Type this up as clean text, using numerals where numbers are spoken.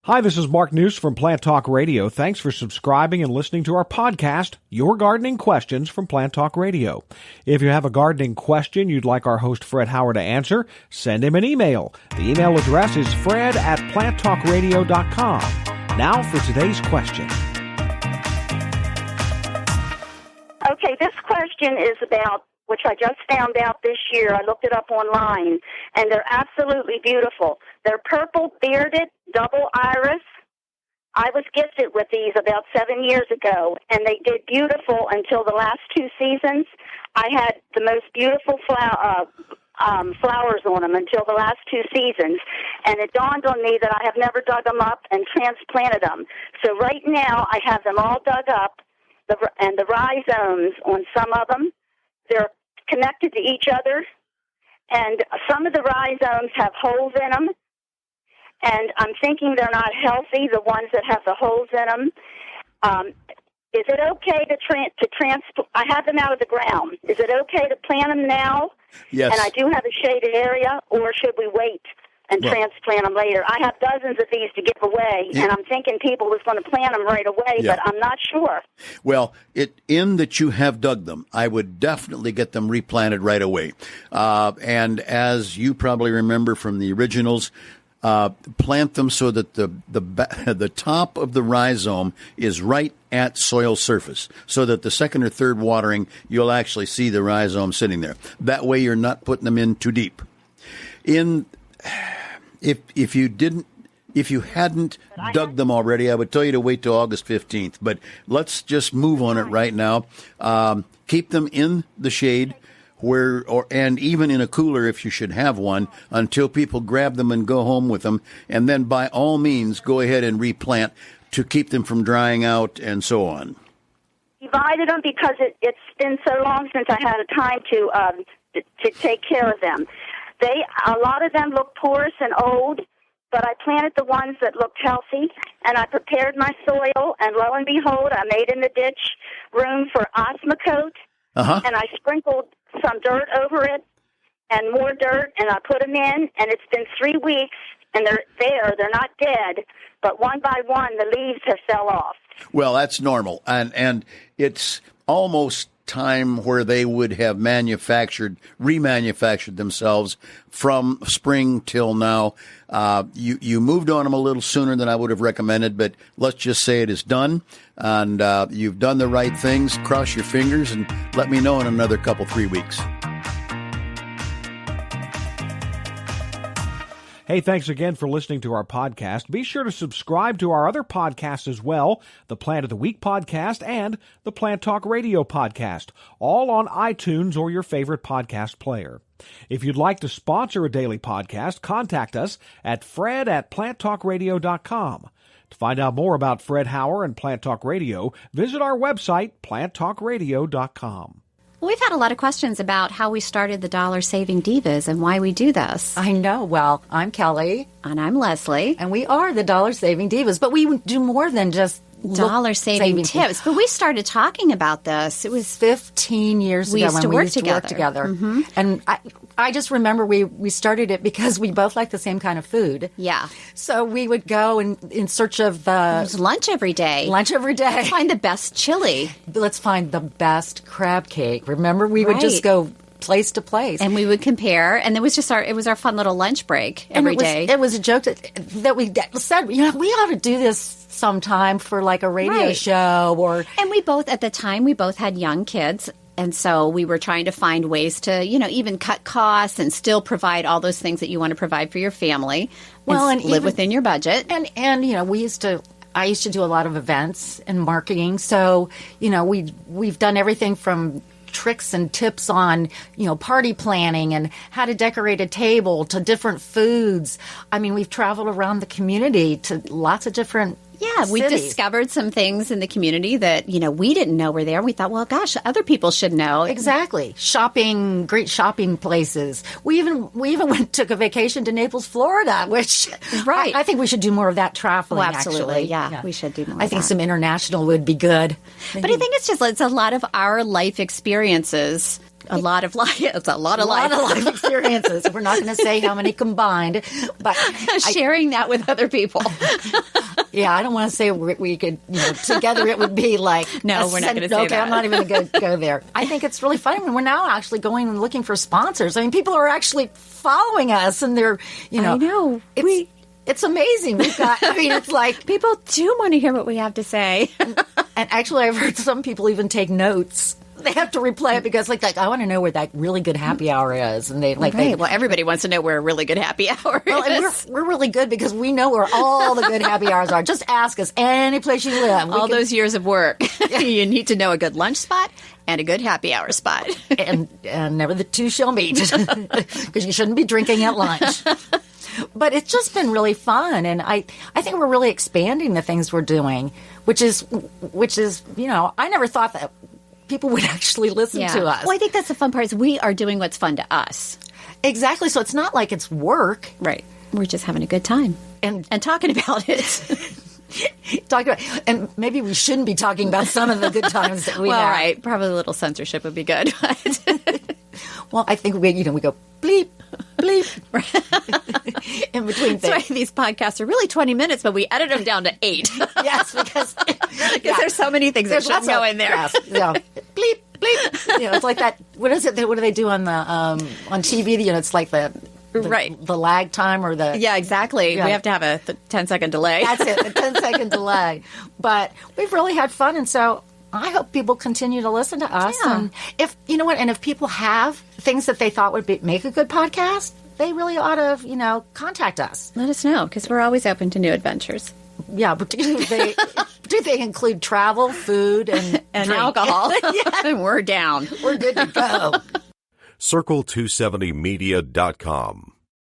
Hi, this is Mark News from Plant Talk Radio. Thanks for subscribing and listening to our podcast, Your Gardening Questions from Plant Talk Radio. If you have a gardening question you'd like our host Fred Howard to answer, send him an email. The email address is fred@planttalkradio.com. Now for today's question. Okay, this question is about, which I just found out this year. I looked it up online, and they're absolutely beautiful. They're purple bearded double iris. I was gifted with these about 7 years ago, and they did beautiful until the last 2 seasons. I had the most beautiful flowers on them until the last 2 seasons, and it dawned on me that I have never dug them up and transplanted them. So right now I have them all dug up, and the rhizomes on some of them, they're connected to each other, and some of the rhizomes have holes in them, and I'm thinking they're not healthy, the ones that have the holes in them. Is it okay to transplant? I have them out of the ground. Is it okay to plant them now? Yes. And I do have a shaded area, or should we wait and transplant them later? I have dozens of these to give away, and I'm thinking people was going to plant them right away, but I'm not sure. Well, in that you have dug them, I would definitely get them replanted right away. And as you probably remember from the originals, plant them so that the top of the rhizome is right at soil surface, so that the second or third watering, you'll actually see the rhizome sitting there. That way you're not putting them in too deep. If you hadn't dug them already, I would tell you to wait till August 15th. But let's just move on it right now. Keep them in the shade, and even in a cooler if you should have one, until people grab them and go home with them. And then by all means, go ahead and replant to keep them from drying out and so on. Divided them because it's been so long since I had a time to take care of them. A lot of them look porous and old, but I planted the ones that looked healthy, and I prepared my soil, and lo and behold, I made in the ditch room for Osmocote, and I sprinkled some dirt over it and more dirt, and I put them in, and it's been 3 weeks, and they're there. They're not dead, but one by one, the leaves have fell off. Well, that's normal, and it's almost time where they would have remanufactured themselves from spring till now. You moved on them a little sooner than I would have recommended, but let's just say it is done, and you've done the right things. Cross your fingers and let me know in another 3 weeks. Hey, thanks again for listening to our podcast. Be sure to subscribe to our other podcasts as well, the Plant of the Week podcast and the Plant Talk Radio podcast, all on iTunes or your favorite podcast player. If you'd like to sponsor a daily podcast, contact us at fred@planttalkradio.com. To find out more about Fred Howard and Plant Talk Radio, visit our website, planttalkradio.com. We've had a lot of questions about how we started the Dollar Saving Divas and why we do this. I know. Well, I'm Kelly. And I'm Leslie. And we are the Dollar Saving Divas, but we do more than just dollar saving tips. But we started talking about this. It was 15 years ago when we used to work together. Mm-hmm. And I just remember we started it because we both like the same kind of food. Yeah. So we would go in search of it was lunch every day. Lunch every day. Let's find the best chili. Let's find the best crab cake. Remember, we would just go place to place, and we would compare, and it was just our fun little lunch break every day. It was a joke that we said, we ought to do this sometime for like a radio show, and we both had young kids, and so we were trying to find ways to even cut costs and still provide all those things that you want to provide for your family, and live within your budget. And I used to do a lot of events and marketing, so we've done everything from tricks and tips on, party planning and how to decorate a table to different foods. I mean, we've traveled around the community to lots of different we discovered some things in the community that, we didn't know were there. We thought, well, gosh, other people should know. Exactly. Shopping, great shopping places. We even took a vacation to Naples, Florida, which I think we should do more of that traveling, absolutely. actually. Yeah, we should do more I of think that. some international would be good. But I think it's a lot of our life experiences A lot of life. It's a lot of life experiences. We're not going to say how many combined, but sharing that with other people. Yeah, I don't want to say we could, together it would be like. No, we're not going to say that. Okay, I'm not even going to go there. I think it's really funny when we're now actually going and looking for sponsors. I mean, people are actually following us, and they're, I know. It's amazing. It's like people do want to hear what we have to say. And actually, I've heard some people even take notes. They have to replay it because, like I want to know where that really good happy hour is, and well, everybody wants to know where a really good happy hour is. And we're really good because we know where all the good happy hours are. Just ask us any place you live. All those years of work, you need to know a good lunch spot and a good happy hour spot, and never the two shall meet because you shouldn't be drinking at lunch. But it's just been really fun, and I think we're really expanding the things we're doing, which is I never thought that people would actually listen to us. Well, I think that's the fun part is we are doing what's fun to us. Exactly. So it's not like it's work. Right. We're just having a good time and talking about it. And maybe we shouldn't be talking about some of the good times that we have. Well, right. Probably a little censorship would be good. Well, I think we go bleep, bleep in between things. That's why these podcasts are really 20 minutes, but we edit them down to 8. Yes, because there's so many things that should go in there. Yes, bleep, bleep. It's like that. What is it? What do they do on the on TV? It's like the lag time or the... Yeah, exactly. Yeah. We have to have a 10-second delay. That's it, a 10-second delay. But we've really had fun, and so I hope people continue to listen to us. Yeah. And if people have things that they thought would make a good podcast, they really ought to, contact us. Let us know, because we're always open to new adventures. Yeah, particularly if they include travel, food, and alcohol. And we're down. We're good to go. Circle270media.com